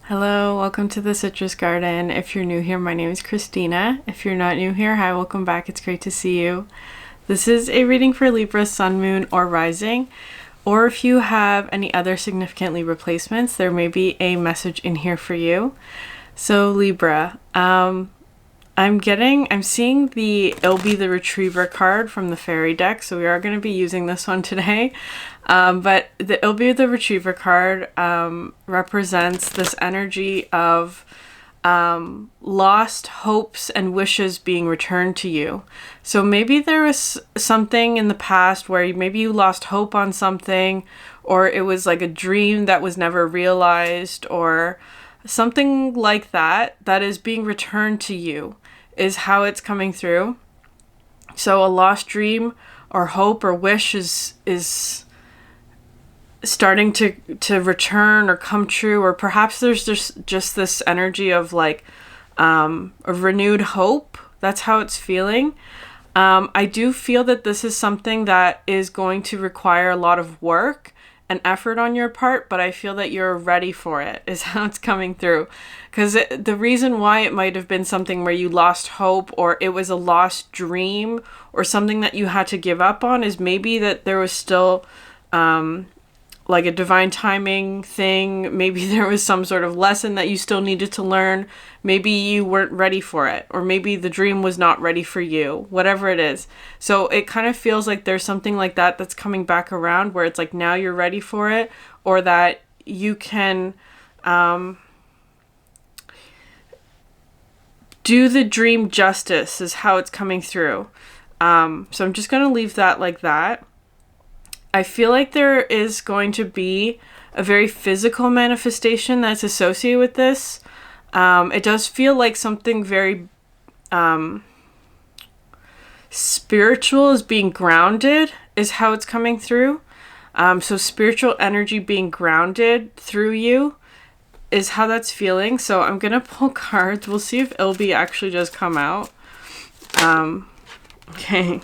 Hello, welcome to the Citrus Garden. If you're new here, my name is Christina. If you're not new here, hi, welcome back. It's great to see you. This is a reading for Libra, Sun, Moon, or Rising. Or if you have any other significant Libra placements, there may be a message in here for you. So Libra, I'm seeing it'll be the Retriever card from the Fairy deck, so we are going to be using this one today. But it'll be the Retriever card represents this energy of lost hopes and wishes being returned to you. So maybe there was something in the past where maybe you lost hope on something, or it was like a dream that was never realized, or something like that is being returned to you is how it's coming through. So a lost dream or hope or wish is starting to return or come true, or perhaps there's just this energy of like a renewed hope. That's how it's feeling. I do feel that this is something that is going to require a lot of work and effort on your part, but I feel that you're ready for it, is how it's coming through. Because the reason why it might have been something where you lost hope, or it was a lost dream, or something that you had to give up on, is maybe that there was still like a divine timing thing. Maybe there was some sort of lesson that you still needed to learn. Maybe you weren't ready for it, or maybe the dream was not ready for you, whatever it is. So it kind of feels like there's something like that that's coming back around, where it's like now you're ready for it, or that you can do the dream justice, is how it's coming through. So I'm just going to leave that like that. I feel like there is going to be a very physical manifestation that's associated with this. It does feel like something very spiritual is being grounded, is how it's coming through. So spiritual energy being grounded through you is how that's feeling. So I'm going to pull cards. We'll see if Ilby actually does come out. Okay.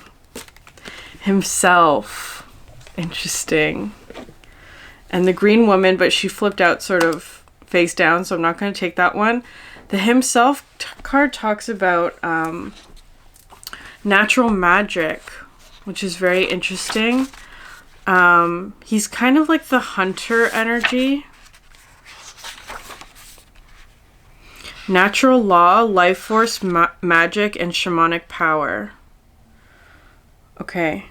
Himself. Interesting. And the green woman, but she flipped out sort of face down, so I'm not going to take that one. The Himself card talks about natural magic, which is very interesting. He's kind of like the hunter energy. Natural law, life force, magic, and shamanic power. Okay.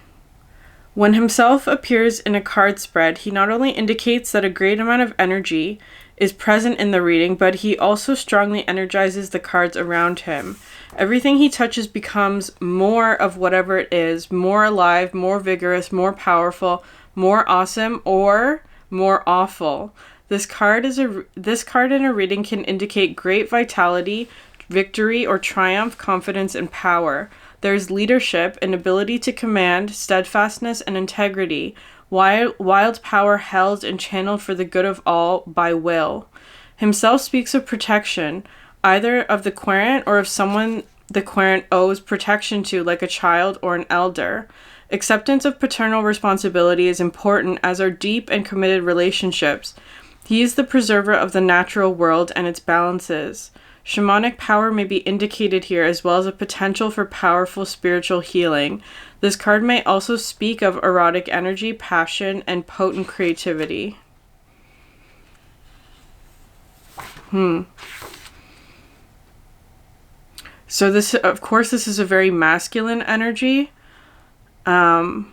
When Himself appears in a card spread, he not only indicates that a great amount of energy is present in the reading, but he also strongly energizes the cards around him. Everything he touches becomes more of whatever it is, more alive, more vigorous, more powerful, more awesome, or more awful. This card in a reading can indicate great vitality, victory, or triumph, confidence, and power. There's leadership, an ability to command, steadfastness, and integrity, wild power held and channeled for the good of all by will. Himself speaks of protection, either of the querent or of someone the querent owes protection to, like a child or an elder. Acceptance of paternal responsibility is important, as are deep and committed relationships. He is the preserver of the natural world and its balances. Shamanic power may be indicated here, as well as a potential for powerful spiritual healing. This card may also speak of erotic energy, passion, and potent creativity. So this, of course, this is a very masculine energy. But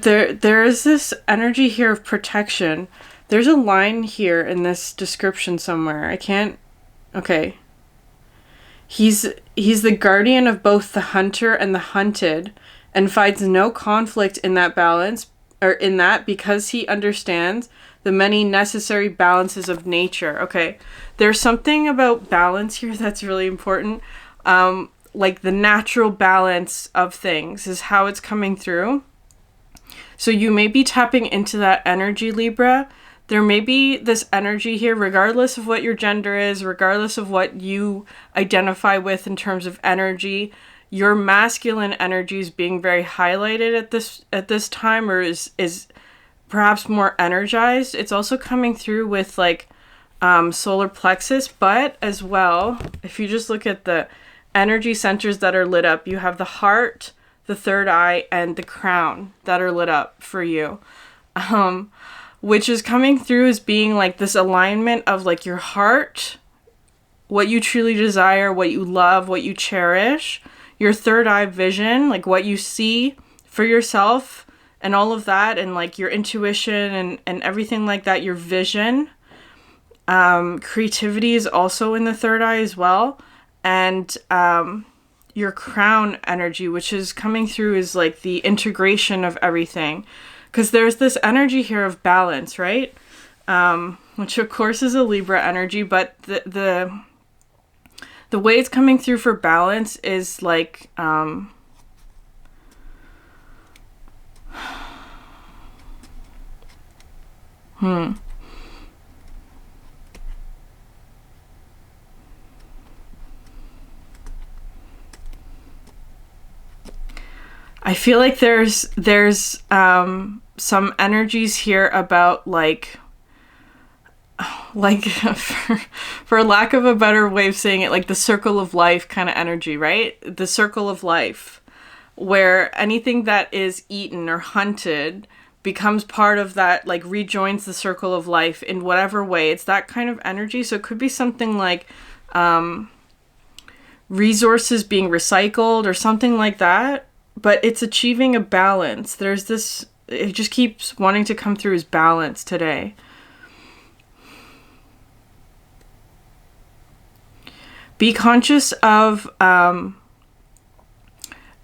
there is this energy here of protection. There's a line here in this description somewhere. I can't... Okay. He's the guardian of both the hunter and the hunted, and finds no conflict in that balance, or in that, because he understands the many necessary balances of nature. Okay. There's something about balance here that's really important. Like the natural balance of things is how it's coming through. So you may be tapping into that energy, Libra. There may be this energy here, regardless of what your gender is, regardless of what you identify with in terms of energy. Your masculine energy is being very highlighted at this time, or is perhaps more energized. It's also coming through with like solar plexus, but as well, if you just look at the energy centers that are lit up, you have the heart, the third eye, and the crown that are lit up for you. Which is coming through as being like this alignment of like your heart, what you truly desire, what you love, what you cherish, your third eye vision, like what you see for yourself and all of that, and like your intuition and everything like that, your vision. Creativity is also in the third eye as well. And your crown energy, which is coming through, is like the integration of everything. Because there's this energy here of balance, right? Which of course is a Libra energy, but the way it's coming through for balance is like I feel like there's some energies here about like for lack of a better way of saying it, like the circle of life kind of energy, right? The circle of life, where anything that is eaten or hunted becomes part of that, like rejoins the circle of life in whatever way. It's that kind of energy. So it could be something like resources being recycled or something like that, but it's achieving a balance. There's this, it just keeps wanting to come through as balance today. Be conscious of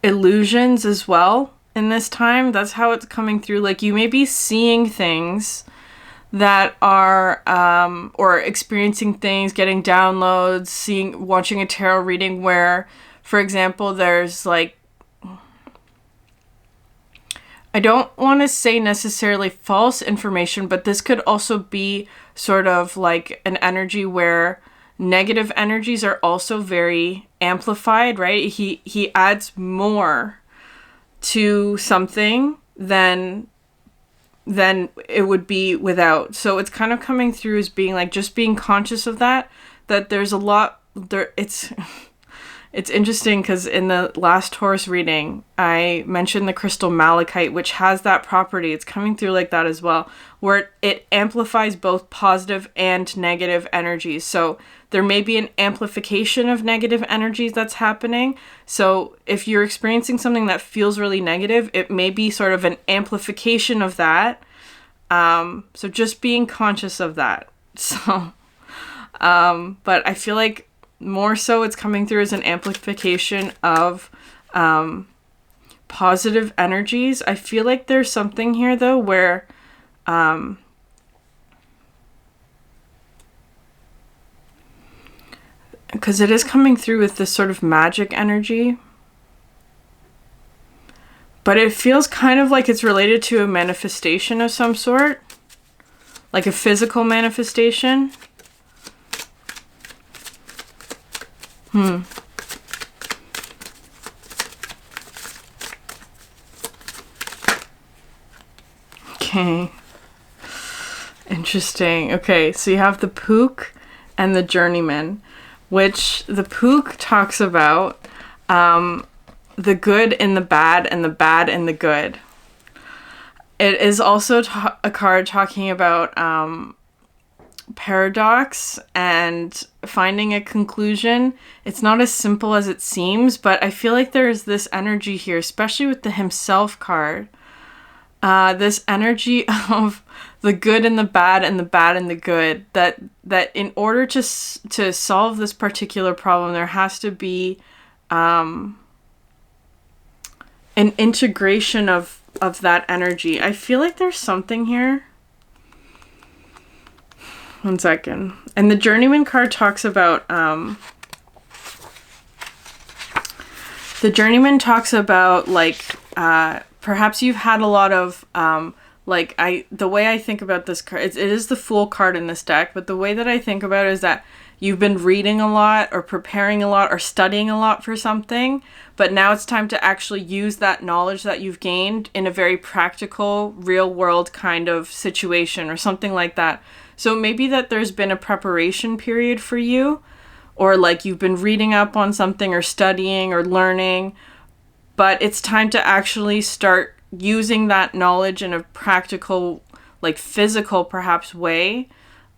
illusions as well in this time. That's how it's coming through. Like you may be seeing things that are, or experiencing things, getting downloads, watching a tarot reading where, for example, there's like, I don't want to say necessarily false information, but this could also be sort of like an energy where negative energies are also very amplified, right? He adds more to something than it would be without. So it's kind of coming through as being like just being conscious of that there's a lot there. It's interesting because in the last Taurus reading, I mentioned the crystal malachite, which has that property. It's coming through like that as well, where it amplifies both positive and negative energies. So there may be an amplification of negative energies that's happening. So if you're experiencing something that feels really negative, it may be sort of an amplification of that. So just being conscious of that. So, but I feel like more so it's coming through as an amplification of positive energies. I feel like there's something here though where because it is coming through with this sort of magic energy, but it feels kind of like it's related to a manifestation of some sort, like a physical manifestation. Okay. Interesting. Okay, so you have the Pook and the Journeyman, which the Pook talks about the good in the bad and the bad in the good. It is also a card talking about paradox and finding a conclusion. It's not as simple as it seems, but I feel like there's this energy here, especially with the Himself card. This energy of the good and the bad and the bad and the good, that in order to solve this particular problem, there has to be an integration of that energy. I feel like there's something here. One second. And the Journeyman card talks about like perhaps you've had a lot of the way I think about this card, it is the Fool card in this deck, but the way that I think about it is that you've been reading a lot or preparing a lot or studying a lot for something, but now it's time to actually use that knowledge that you've gained in a very practical, real world kind of situation or something like that. So maybe that there's been a preparation period for you, or like you've been reading up on something or studying or learning, but it's time to actually start using that knowledge in a practical, like physical perhaps way,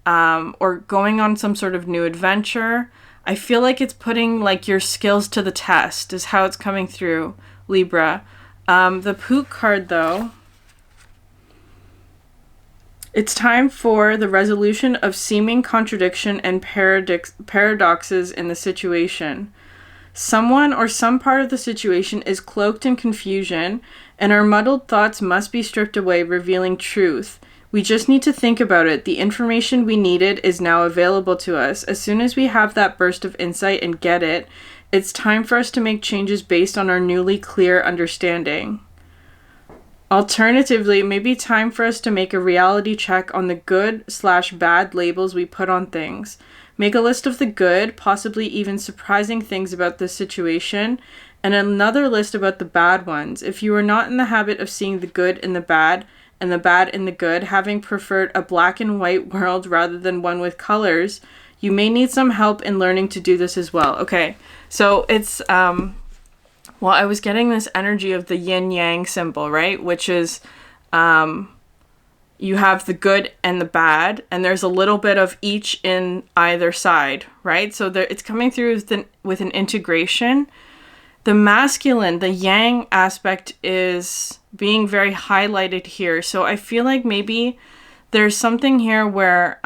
or going on some sort of new adventure. I feel like it's putting like your skills to the test is how it's coming through, Libra. The Pook card though, it's time for the resolution of seeming contradiction and paradoxes in the situation. Someone or some part of the situation is cloaked in confusion, and our muddled thoughts must be stripped away, revealing truth. We just need to think about it. The information we needed is now available to us. As soon as we have that burst of insight and get it, it's time for us to make changes based on our newly clear understanding. Alternatively, it may be time for us to make a reality check on the good/bad labels we put on things. Make a list of the good, possibly even surprising things about this situation, and another list about the bad ones. If you are not in the habit of seeing the good in the bad and the bad in the good, having preferred a black and white world rather than one with colors, you may need some help in learning to do this as well. Okay, so it's, well, I was getting this energy of the yin-yang symbol, right? Which is, you have the good and the bad, and there's a little bit of each in either side, right? So there, it's coming through with an integration. The masculine, the yang aspect is being very highlighted here. So I feel like maybe there's something here where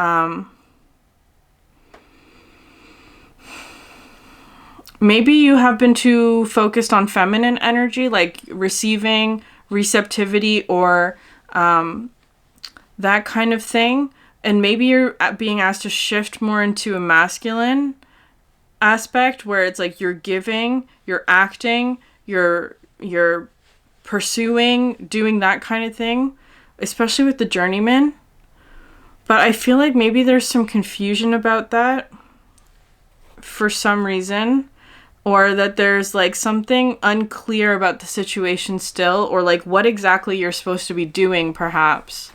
maybe you have been too focused on feminine energy, like receiving, receptivity, or that kind of thing. And maybe you're being asked to shift more into a masculine aspect where it's like you're giving, you're acting, you're pursuing, doing that kind of thing, especially with the journeyman. But I feel like maybe there's some confusion about that for some reason, or that there's like something unclear about the situation still, or like what exactly you're supposed to be doing perhaps.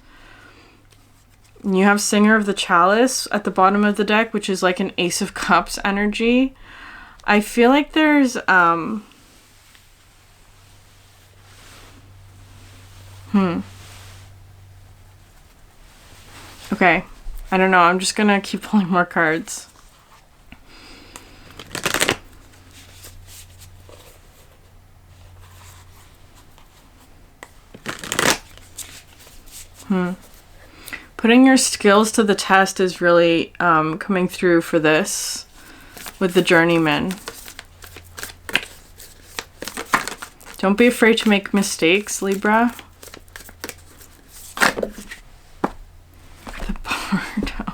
You have Singer of the Chalice at the bottom of the deck, which is like an Ace of Cups energy. I feel like there's okay, I don't know, I'm just gonna keep pulling more cards. Putting your skills to the test is really coming through for this with the journeyman. Don't be afraid to make mistakes, Libra. The Bardo.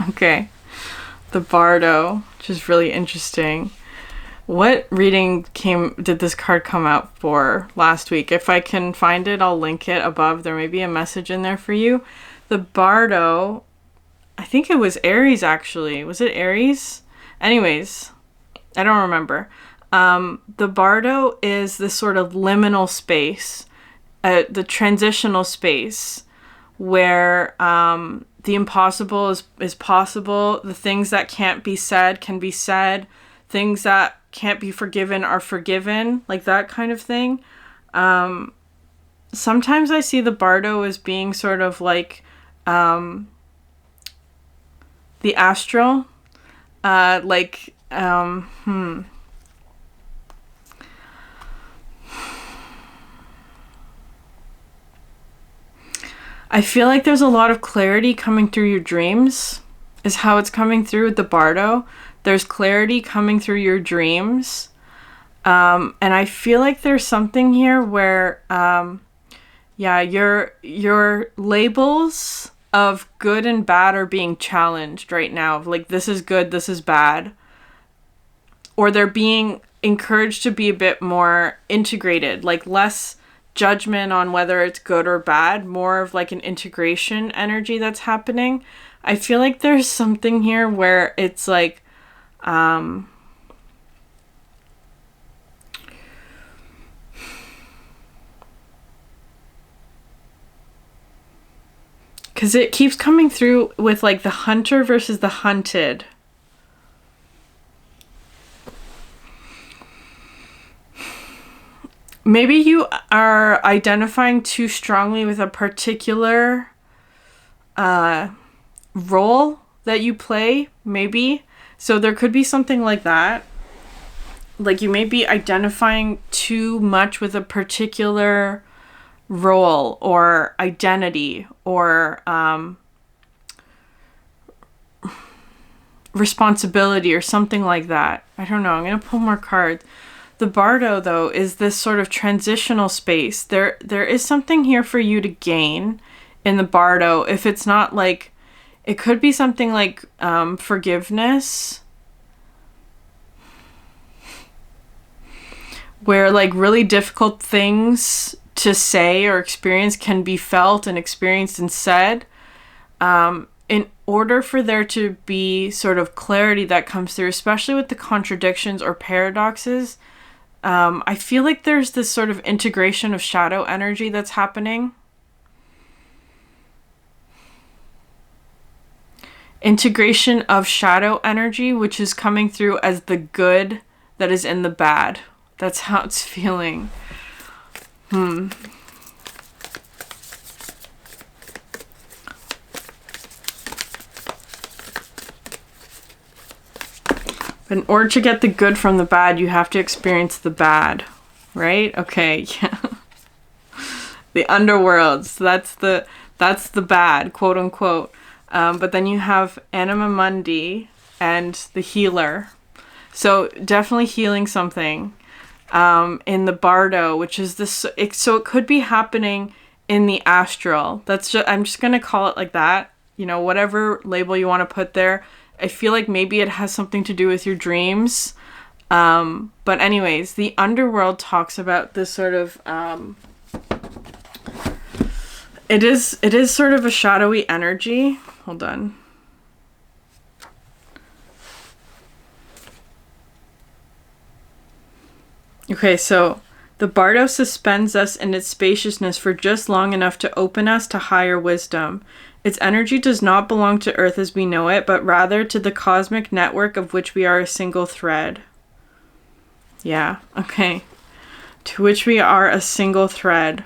Okay. The Bardo, which is really interesting. What reading did this card come out for last week? If I can find it, I'll link it above. There may be a message in there for you. The Bardo, I think it was Aries actually. Was it Aries? Anyways, I don't remember. The Bardo is this sort of liminal space, the transitional space where the impossible is possible. The things that can't be said can be said. Things that can't be forgiven are forgiven, like that kind of thing. Sometimes I see the Bardo as being sort of like the astral, I feel like there's a lot of clarity coming through your dreams, is how it's coming through with the Bardo. There's clarity coming through your dreams. And I feel like there's something here where, your labels of good and bad are being challenged right now. Like, this is good, this is bad. Or they're being encouraged to be a bit more integrated, like less judgment on whether it's good or bad, more of like an integration energy that's happening. I feel like there's something here where it's like, Because it keeps coming through with like the hunter versus the hunted. Maybe you are identifying too strongly with a particular role that you play, maybe. So there could be something like that. Like you may be identifying too much with a particular role or identity or responsibility or something like that. I don't know. I'm going to pull more cards. The Bardo, though, is this sort of transitional space. There is something here for you to gain in the Bardo. If it's not like, it could be something like forgiveness, where like really difficult things to say or experience can be felt and experienced and said. In order for there to be sort of clarity that comes through, especially with the contradictions or paradoxes, I feel like there's this sort of integration of shadow energy that's happening. Integration of shadow energy, which is coming through as the good that is in the bad. That's how it's feeling. But in order to get the good from the bad, you have to experience the bad, right? Okay, yeah. The underworld, so that's the bad, quote unquote. But then you have Anima Mundi and the healer. So definitely healing something in the Bardo, which is this. So it could be happening in the astral. I'm just gonna call it like that. You know, whatever label you want to put there. I feel like maybe it has something to do with your dreams. But anyways, the underworld talks about this sort of, it is sort of a shadowy energy. Hold on. Okay, so the Bardo suspends us in its spaciousness for just long enough to open us to higher wisdom. Its energy does not belong to Earth as we know it, but rather to the cosmic network of which we are a single thread. Yeah, okay. To which we are a single thread.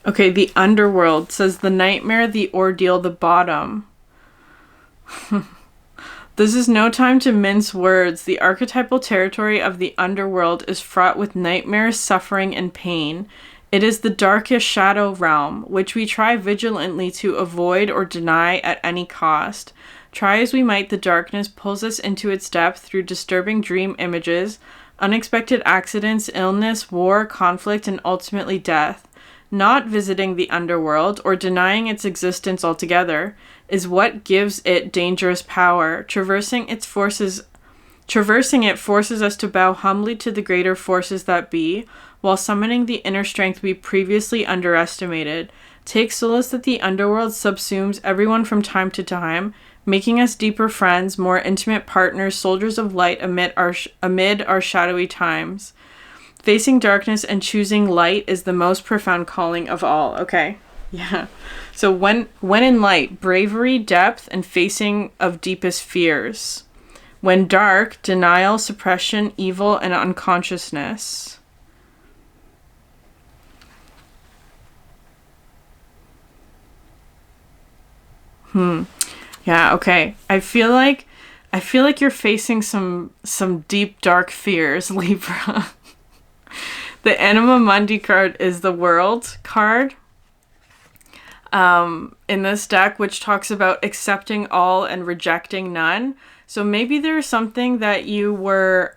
Okay, the underworld says the nightmare, the ordeal, the bottom. This is no time to mince words. The archetypal territory of the underworld is fraught with nightmares, suffering, and pain. It is the darkest shadow realm, which we try vigilantly to avoid or deny at any cost. Try as we might, the darkness pulls us into its depth through disturbing dream images, unexpected accidents, illness, war, conflict, and ultimately death. Not visiting the underworld, or denying its existence altogether, is what gives it dangerous power. Traversing it forces us to bow humbly to the greater forces that be, while summoning the inner strength we previously underestimated. Take solace that the underworld subsumes everyone from time to time, making us deeper friends, more intimate partners, soldiers of light amid our shadowy times. Facing darkness and choosing light is the most profound calling of all. Okay. Yeah. So when in light, bravery, depth, and facing of deepest fears. When dark, denial, suppression, evil, and unconsciousness. Yeah, okay. I feel like you're facing some deep dark fears, Libra. The Anima Mundi card is the World card in this deck, which talks about accepting all and rejecting none. So maybe there's something that you were,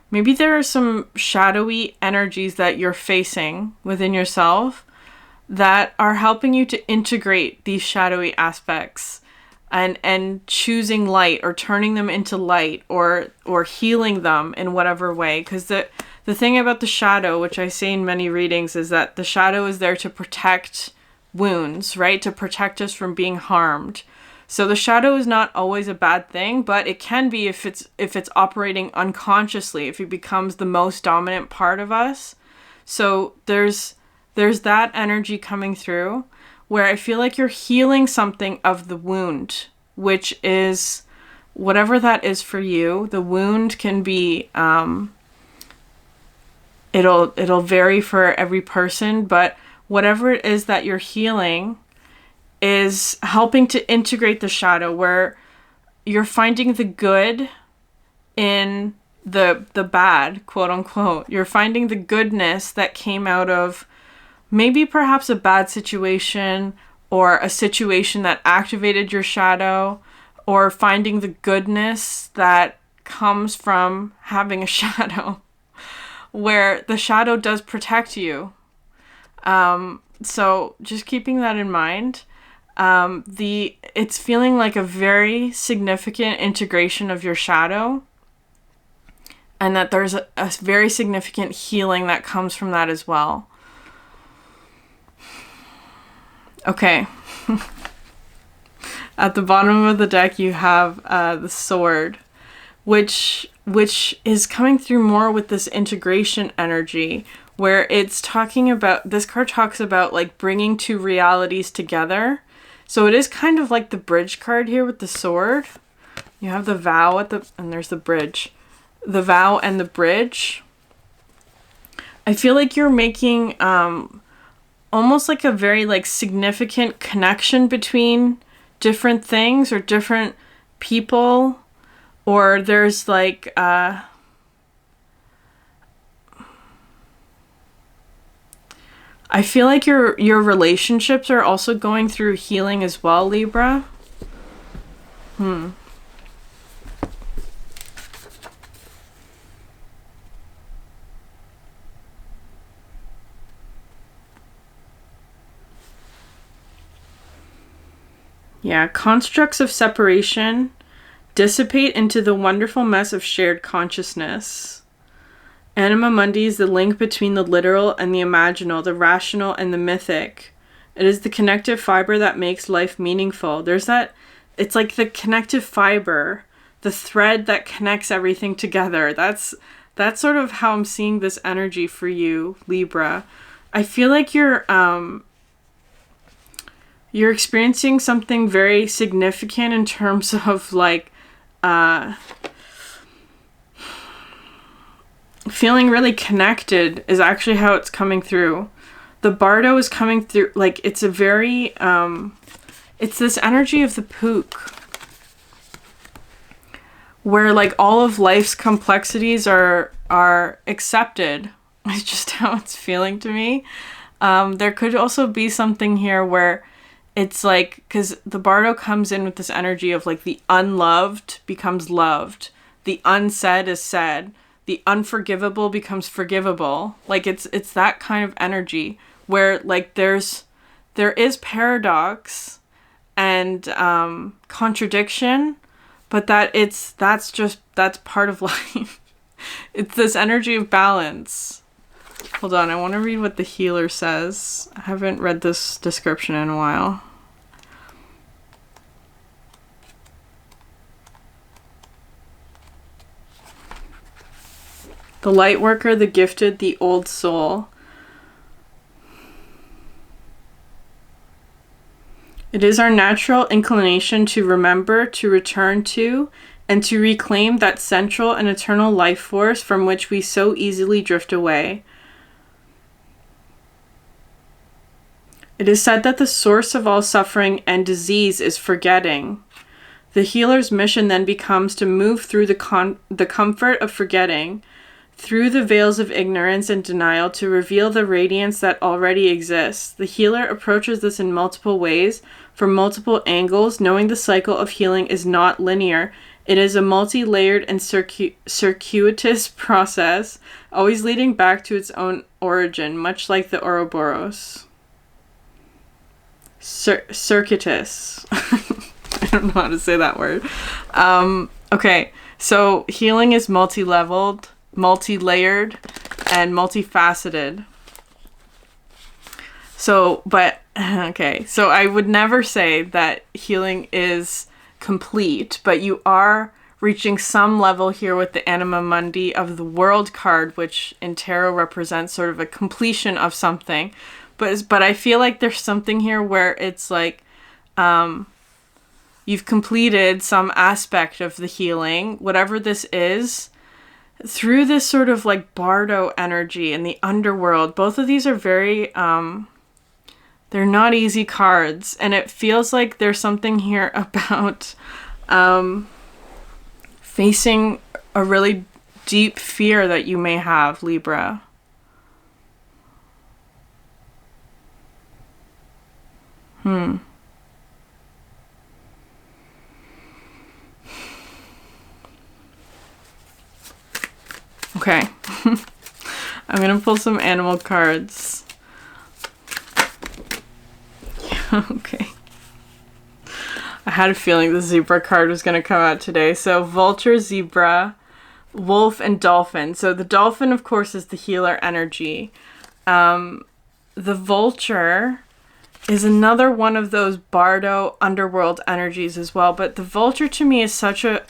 maybe there are some shadowy energies that you're facing within yourself that are helping you to integrate these shadowy aspects and choosing light or turning them into light or healing them in whatever way. Because the thing about the shadow, which I say in many readings, is that the shadow is there to protect wounds, right? To protect us from being harmed, So the shadow is not always a bad thing, but it can be if it's operating unconsciously, if it becomes the most dominant part of us. So there's that energy coming through where I feel like you're healing something of the wound, which is whatever that is for you. The wound can be it'll vary for every person, but whatever it is that you're healing is helping to integrate the shadow, where you're finding the good in the bad, quote unquote. You're finding the goodness that came out of maybe perhaps a bad situation, or a situation that activated your shadow, or finding the goodness that comes from having a shadow, where the shadow does protect you. So just keeping that in mind. It's feeling like a very significant integration of your shadow, and that there's a very significant healing that comes from that as well. Okay. At the bottom of the deck, you have the sword, which is coming through more with this integration energy, where it's talking about, this card talks about like bringing two realities together. So it is kind of like the bridge card here with the sword. You have the vow and there's the bridge. The vow and the bridge. I feel like you're making almost like a very like significant connection between different things or different people, or there's like I feel like your relationships are also going through healing as well, Libra. Yeah, constructs of separation dissipate into the wonderful mess of shared consciousness. Anima Mundi is the link between the literal and the imaginal, the rational and the mythic. It is the connective fiber that makes life meaningful. There's that, it's like the connective fiber, the thread that connects everything together. That's sort of how I'm seeing this energy for you, Libra. I feel like you're experiencing something very significant in terms of like feeling really connected is actually how it's coming through. The Bardo is coming through like it's a very it's this energy of the Pook, where like all of life's complexities are accepted. It's just how it's feeling to me. There could also be something here where it's like, because the Bardo comes in with this energy of like the unloved becomes loved, the unsaid is said, the unforgivable becomes forgivable. Like it's that kind of energy where like there is paradox and contradiction, but that's part of life. It's this energy of balance. Hold on, I want to read what the healer says. I haven't read this description in a while. The light worker, the gifted, the old soul. It is our natural inclination to remember, to return to, and to reclaim that central and eternal life force from which we so easily drift away. It is said that the source of all suffering and disease is forgetting. The healer's mission then becomes to move through the comfort of forgetting, through the veils of ignorance and denial, to reveal the radiance that already exists. The healer approaches this in multiple ways, from multiple angles, knowing the cycle of healing is not linear. It is a multi-layered and circuitous process, always leading back to its own origin, much like the Ouroboros. Circuitous. I don't know how to say that word. Okay, so healing is multi-leveled, multi-layered, and multifaceted. Okay, so I would never say that healing is complete, but you are reaching some level here with the Anima Mundi of the World card, which in tarot represents sort of a completion of something. But I feel like there's something here where it's like you've completed some aspect of the healing, whatever this is, through this sort of like Bardo energy in the underworld. Both of these are very they're not easy cards, and it feels like there's something here about facing a really deep fear that you may have, Libra. Okay. I'm gonna pull some animal cards. Yeah, okay. I had a feeling the zebra card was going to come out today. So vulture, zebra, wolf, and dolphin. So the dolphin, of course, is the healer energy. The vulture is another one of those Bardo underworld energies as well. But the vulture to me is such a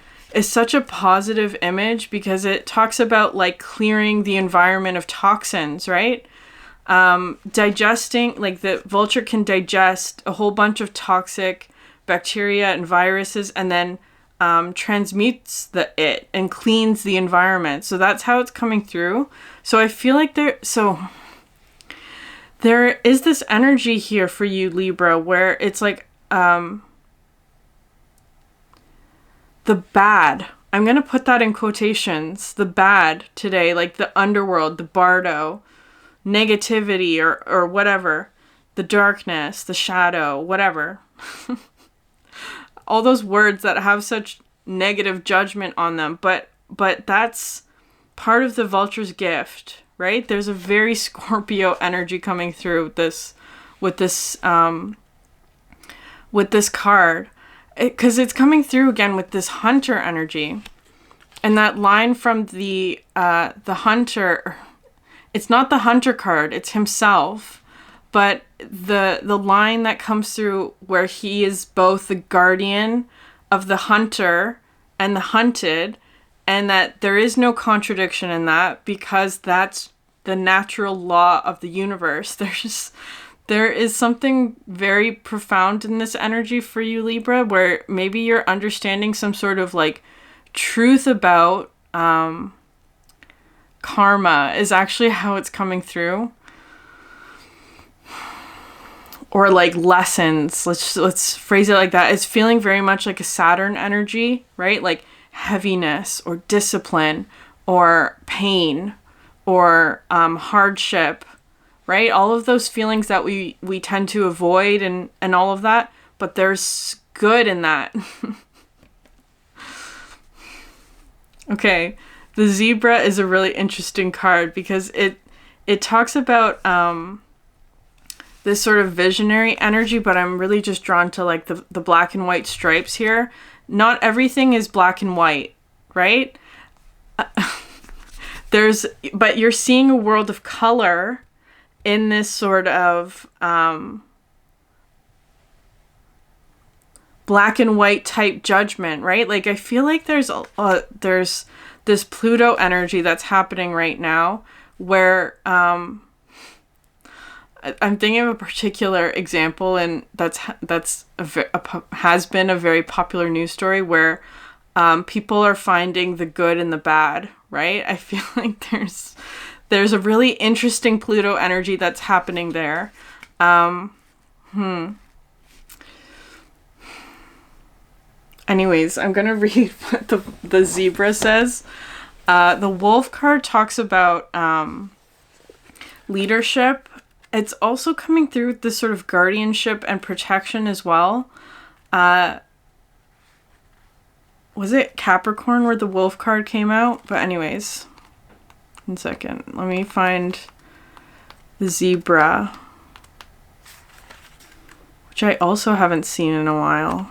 positive image because it talks about like clearing the environment of toxins, right? Digesting, like the vulture can digest a whole bunch of toxic bacteria and viruses and then transmutes it and cleans the environment. So that's how it's coming through. So I feel like there is this energy here for you, Libra, where it's like the bad. I'm going to put that in quotations. The bad today, like the underworld, the Bardo, negativity or whatever, the darkness, the shadow, whatever. All those words that have such negative judgment on them, but that's part of the vulture's gift, right? There's a very Scorpio energy coming through with this card, because it's coming through again with this hunter energy, and that line from the hunter. It's not the hunter card; it's himself. But the line that comes through where he is both the guardian of the hunter and the hunted, and that there is no contradiction in that because that's the natural law of the universe. There is something very profound in this energy for you, Libra, where maybe you're understanding some sort of like truth about karma is actually how it's coming through. Or like lessons, let's phrase it like that. It's feeling very much like a Saturn energy, right? Like heaviness or discipline or pain or hardship, right? All of those feelings that we tend to avoid and all of that, but there's good in that. Okay, the zebra is a really interesting card because it talks about this sort of visionary energy, but I'm really just drawn to like the black and white stripes here. Not everything is black and white, right? But you're seeing a world of color in this sort of black and white type judgment, right? Like I feel like there's this Pluto energy that's happening right now where I'm thinking of a particular example, and has been a very popular news story where people are finding the good in the bad, right? I feel like there's a really interesting Pluto energy that's happening there. Anyways, I'm gonna read what the zebra says. The wolf card talks about leadership. It's also coming through with this sort of guardianship and protection as well. Was it Capricorn where the wolf card came out? But anyways, 1 second. Let me find the zebra, which I also haven't seen in a while.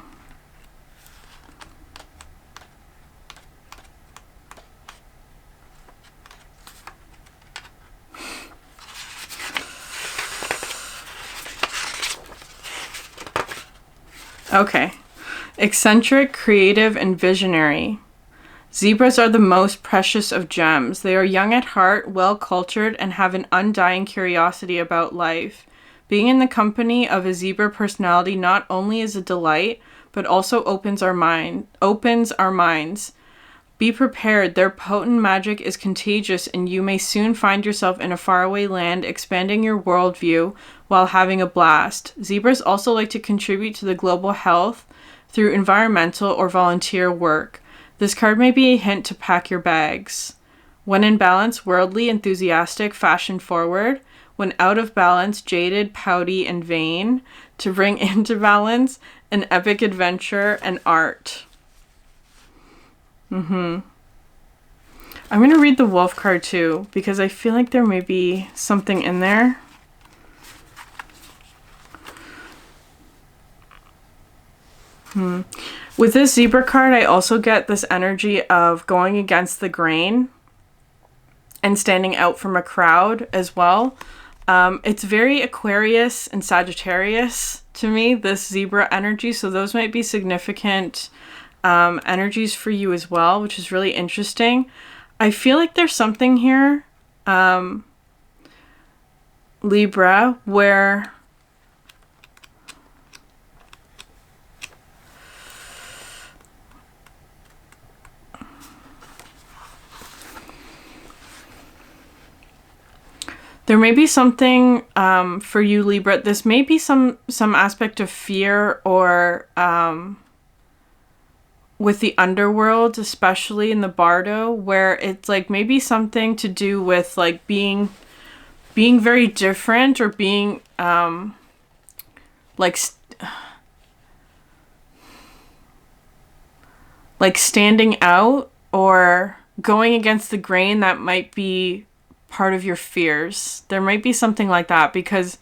Okay. Eccentric, creative, and visionary. Zebras are the most precious of gems. They are young at heart, well-cultured, and have an undying curiosity about life. Being in the company of a zebra personality not only is a delight, but also opens our minds. Be prepared, their potent magic is contagious, and you may soon find yourself in a faraway land, expanding your worldview while having a blast. Zebras also like to contribute to the global health through environmental or volunteer work. This card may be a hint to pack your bags. When in balance, worldly, enthusiastic, fashion-forward. When out of balance, jaded, pouty, and vain. To bring into balance, an epic adventure and art. I'm going to read the wolf card too, because I feel like there may be something in there. With this zebra card, I also get this energy of going against the grain and standing out from a crowd as well. It's very Aquarius and Sagittarius to me, this zebra energy. So those might be significant energies for you as well, which is really interesting. I feel like there's something here, Libra, where there may be something for you, Libra. This may be some aspect of fear or with the underworld, especially in the Bardo, where it's like maybe something to do with like being very different or being like standing out or going against the grain. That might be part of your fears. There might be something like that because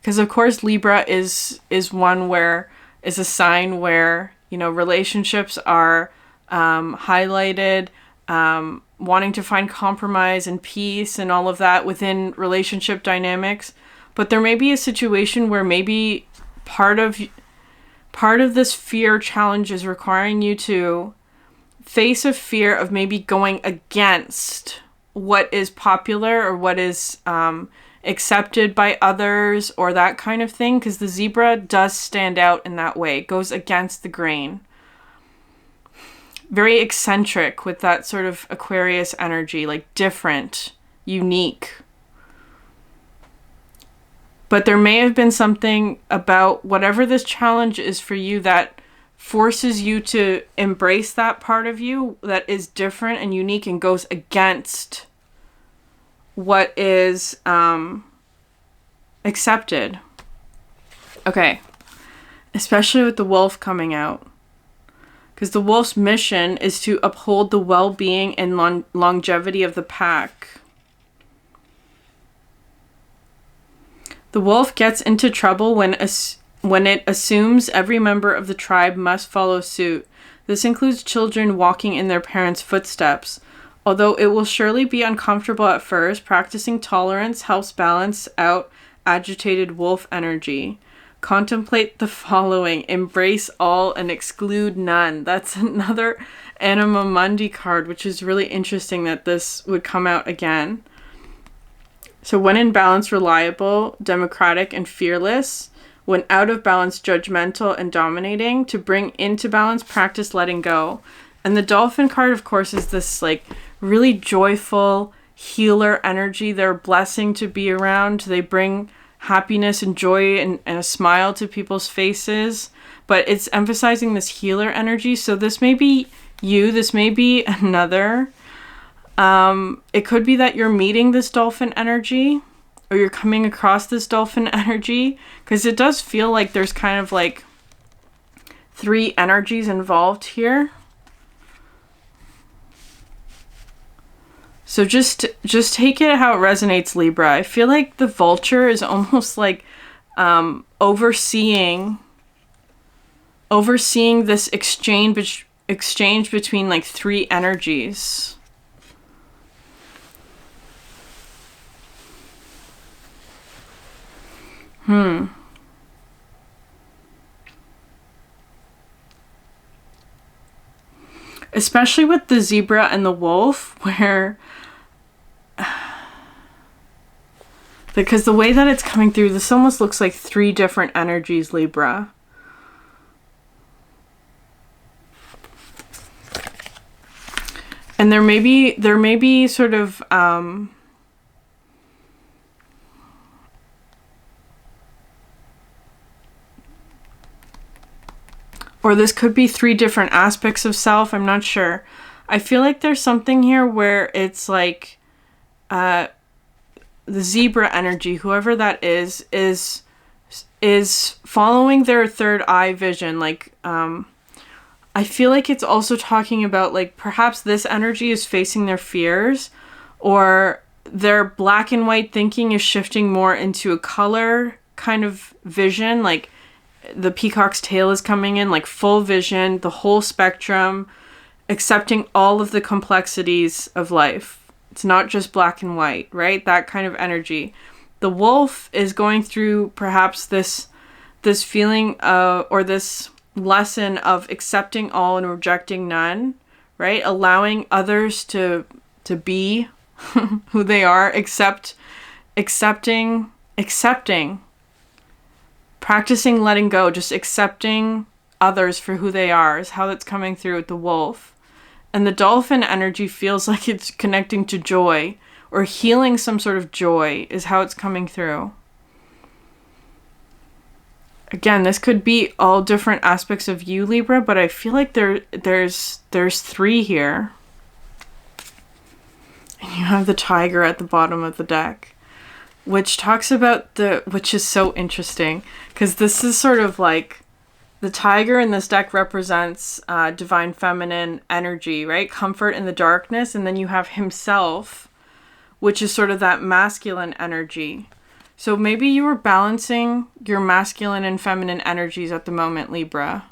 of course Libra is one where is a sign where, you know, relationships are highlighted, wanting to find compromise and peace and all of that within relationship dynamics. But there may be a situation where maybe part of this fear challenge is requiring you to face a fear of maybe going against what is popular or what is accepted by others or that kind of thing, because the zebra does stand out in that way. It goes against the grain. Very eccentric with that sort of Aquarius energy, like different, unique. But there may have been something about whatever this challenge is for you that forces you to embrace that part of you that is different and unique and goes against what is accepted. Okay. Especially with the wolf coming out. Because the wolf's mission is to uphold the well-being and longevity of the pack. The wolf gets into trouble when it assumes every member of the tribe must follow suit. This includes children walking in their parents' footsteps. Although it will surely be uncomfortable at first, practicing tolerance helps balance out agitated wolf energy. Contemplate the following. Embrace all and exclude none. That's another Anima Mundi card, which is really interesting that this would come out again. So when in balance, reliable, democratic, and fearless. When out of balance, judgmental and dominating. To bring into balance, practice letting go. And the dolphin card, of course, is this like really joyful healer energy. They're a blessing to be around. They bring happiness and joy and a smile to people's faces. But it's emphasizing this healer energy. So this may be you. This may be another. It could be that you're meeting this dolphin energy or you're coming across this dolphin energy, because it does feel like there's kind of like 3 energies involved here. So just take it how it resonates, Libra. I feel like the vulture is almost like overseeing this exchange between like 3 energies. especially with the zebra and the wolf, where because the way that it's coming through, this almost looks like 3 different energies, Libra. And there may be sort of or this could be 3 different aspects of self. I'm not sure. I feel like there's something here where it's like the zebra energy, whoever that is following their third eye vision. Like, I feel like it's also talking about, like, perhaps this energy is facing their fears, or their black and white thinking is shifting more into a color kind of vision. Like, the peacock's tail is coming in, like full vision, the whole spectrum, accepting all of the complexities of life. It's not just black and white, right? That kind of energy. The wolf is going through perhaps this feeling or this lesson of accepting all and rejecting none, right? Allowing others to be who they are, accepting, practicing letting go, just accepting others for who they are is how that's coming through with the wolf. And the dolphin energy feels like it's connecting to joy or healing some sort of joy is how it's coming through. Again, this could be all different aspects of you, Libra, but I feel like there's 3 here. And you have the tiger at the bottom of the deck, which talks about which is so interesting, because this is sort of like the tiger in this deck represents divine feminine energy, right? Comfort in the darkness. And then you have himself, which is sort of that masculine energy. So maybe you were balancing your masculine and feminine energies at the moment, Libra.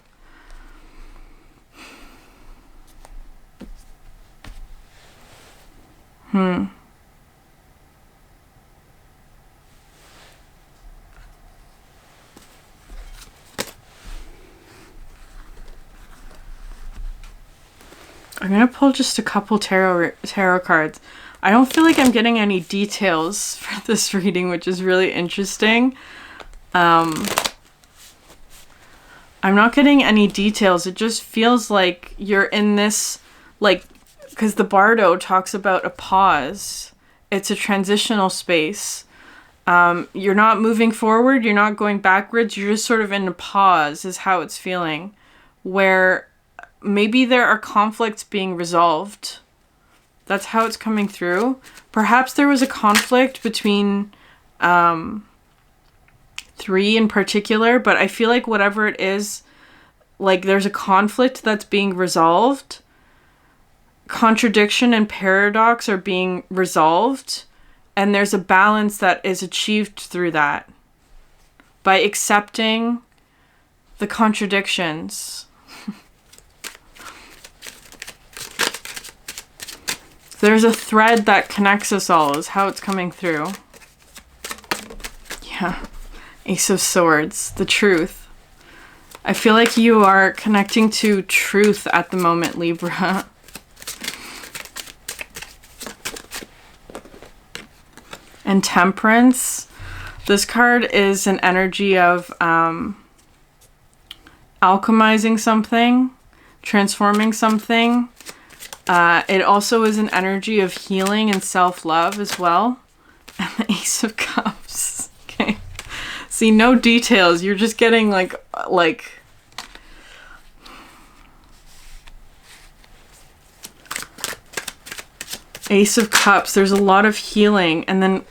I'm going to pull just a couple tarot cards. I don't feel like I'm getting any details for this reading, which is really interesting. I'm not getting any details. It just feels like you're in this, like, because the Bardo talks about a pause. It's a transitional space. You're not moving forward. You're not going backwards. You're just sort of in a pause is how it's feeling, where maybe there are conflicts being resolved. That's how it's coming through. Perhaps there was a conflict between 3 in particular, but I feel like whatever it is, like there's a conflict that's being resolved. Contradiction and paradox are being resolved, and there's a balance that is achieved through that by accepting the contradictions. There's a thread that connects us all is how it's coming through. Yeah. Ace of Swords. The truth. I feel like you are connecting to truth at the moment, Libra. And Temperance. This card is an energy of alchemizing something, transforming something. It also is an energy of healing and self-love as well. And the Ace of Cups. Okay. See, no details. You're just getting like Ace of Cups. There's a lot of healing. And then,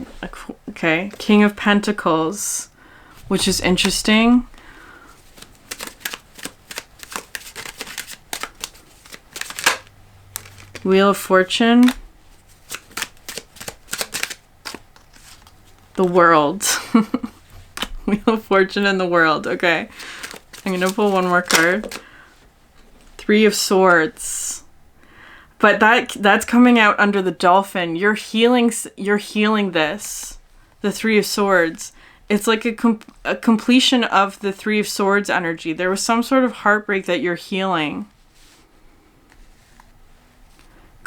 okay, King of Pentacles, which is interesting. Wheel of Fortune. The World. Wheel of Fortune and the World. Okay. I'm going to pull one more card. 3 of Swords. But that's coming out under the dolphin. You're healing this. The 3 of Swords. It's like a completion of the 3 of Swords energy. There was some sort of heartbreak that you're healing.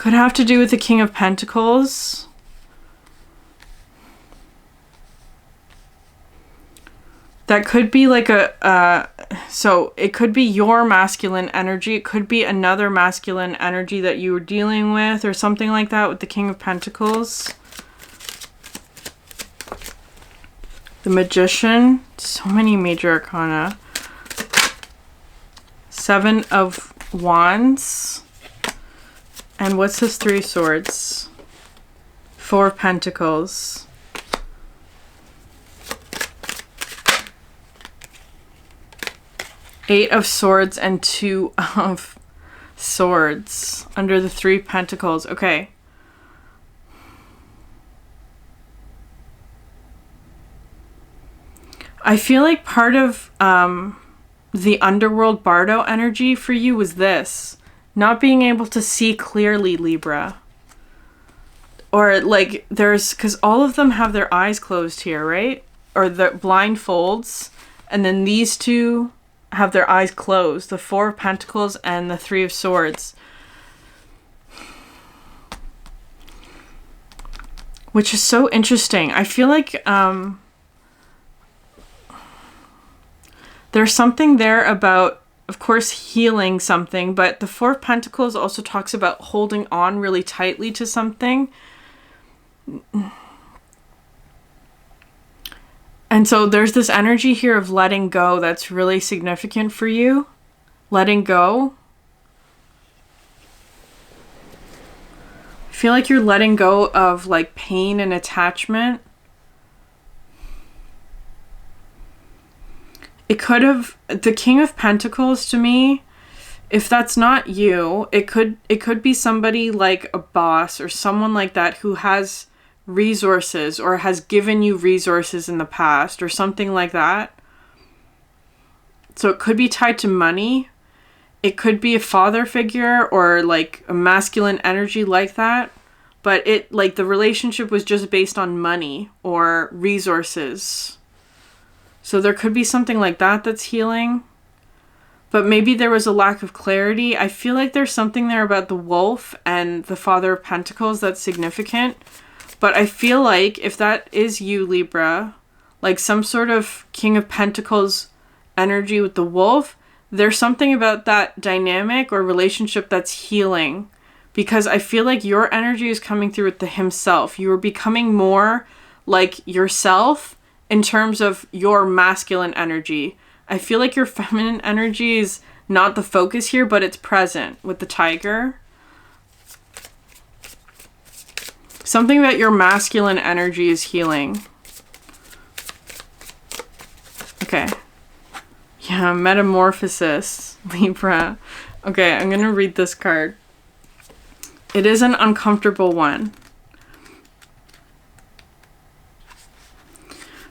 Could have to do with the King of Pentacles. That could be like so it could be your masculine energy. It could be another masculine energy that you were dealing with or something like that with the King of Pentacles. The Magician. So many major arcana. 7 of Wands. And what's his 3 of Swords? 4 of Pentacles. Eight of Swords and 2 of Swords under the 3 Pentacles. Okay. I feel like part of the underworld Bardo energy for you was this. Not being able to see clearly, Libra. Or like there's, because all of them have their eyes closed here, right? Or the blindfolds. And then these two have their eyes closed. The 4 of Pentacles and the 3 of Swords. Which is so interesting. I feel like there's something there about, of course, healing something. But the 4 of Pentacles also talks about holding on really tightly to something. And so there's this energy here of letting go that's really significant for you. Letting go. I feel like you're letting go of like pain and attachment. It could have, the King of Pentacles to me, if that's not you, it could be somebody like a boss or someone like that who has resources or has given you resources in the past or something like that. So it could be tied to money. It could be a father figure or like a masculine energy like that. But it, like, the relationship was just based on money or resources. So there could be something like that that's healing. But maybe there was a lack of clarity. I feel like there's something there about the wolf and the Father of Pentacles that's significant. But I feel like if that is you, Libra, like some sort of King of Pentacles energy with the wolf, there's something about that dynamic or relationship that's healing. Because I feel like your energy is coming through with the himself. You are becoming more like yourself in terms of your masculine energy. I feel like your feminine energy is not the focus here, but it's present with the tiger. Something about your masculine energy is healing. Okay. Yeah, Metamorphosis, Libra. Okay, I'm going to read this card. It is an uncomfortable one.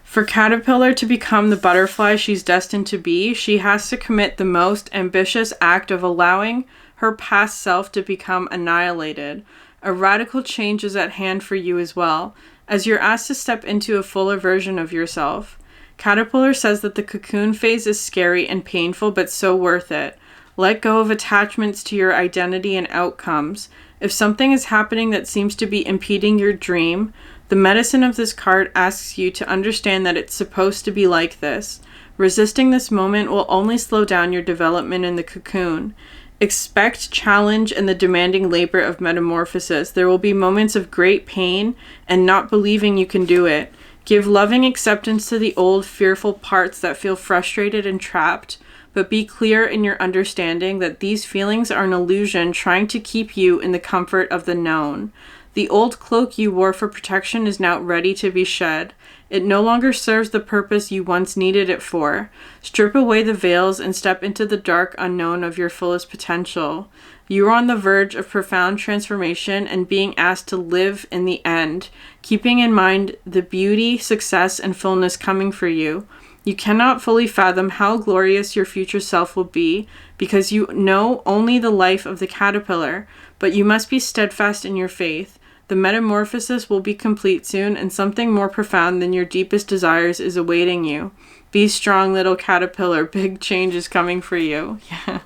For Caterpillar to become the butterfly she's destined to be, she has to commit the most ambitious act of allowing her past self to become annihilated. A radical change is at hand for you as well, as you're asked to step into a fuller version of yourself. Caterpillar says that the cocoon phase is scary and painful, but so worth it. Let go of attachments to your identity and outcomes. If something is happening that seems to be impeding your dream, the medicine of this card asks you to understand that it's supposed to be like this. Resisting this moment will only slow down your development in the cocoon. Expect challenge and the demanding labor of metamorphosis. There will be moments of great pain and not believing you can do it. Give loving acceptance to the old, fearful parts that feel frustrated and trapped, but be clear in your understanding that these feelings are an illusion trying to keep you in the comfort of the known. The old cloak you wore for protection is now ready to be shed. It no longer serves the purpose you once needed it for. Strip away the veils and step into the dark unknown of your fullest potential. You are on the verge of profound transformation and being asked to live in the end, keeping in mind the beauty, success, and fullness coming for you. You cannot fully fathom how glorious your future self will be because you know only the life of the caterpillar, but you must be steadfast in your faith. The metamorphosis will be complete soon, and something more profound than your deepest desires is awaiting you. Be strong, little caterpillar. Big change is coming for you. Yeah.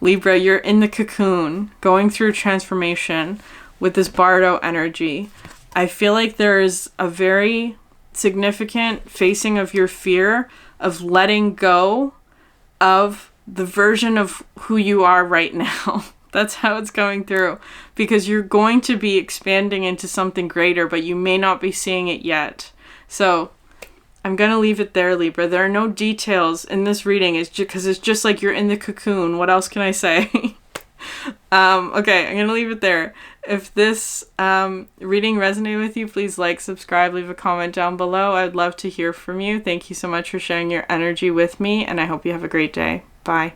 Libra, you're in the cocoon, going through transformation with this Bardo energy. I feel like there is a very significant facing of your fear of letting go of the version of who you are right now. That's how it's going through. Because you're going to be expanding into something greater, but you may not be seeing it yet. So I'm going to leave it there, Libra. There are no details in this reading. It's just because it's just like you're in the cocoon. What else can I say? Okay, I'm going to leave it there. If this reading resonated with you, please like, subscribe, leave a comment down below. I'd love to hear from you. Thank you so much for sharing your energy with me, and I hope you have a great day. Bye.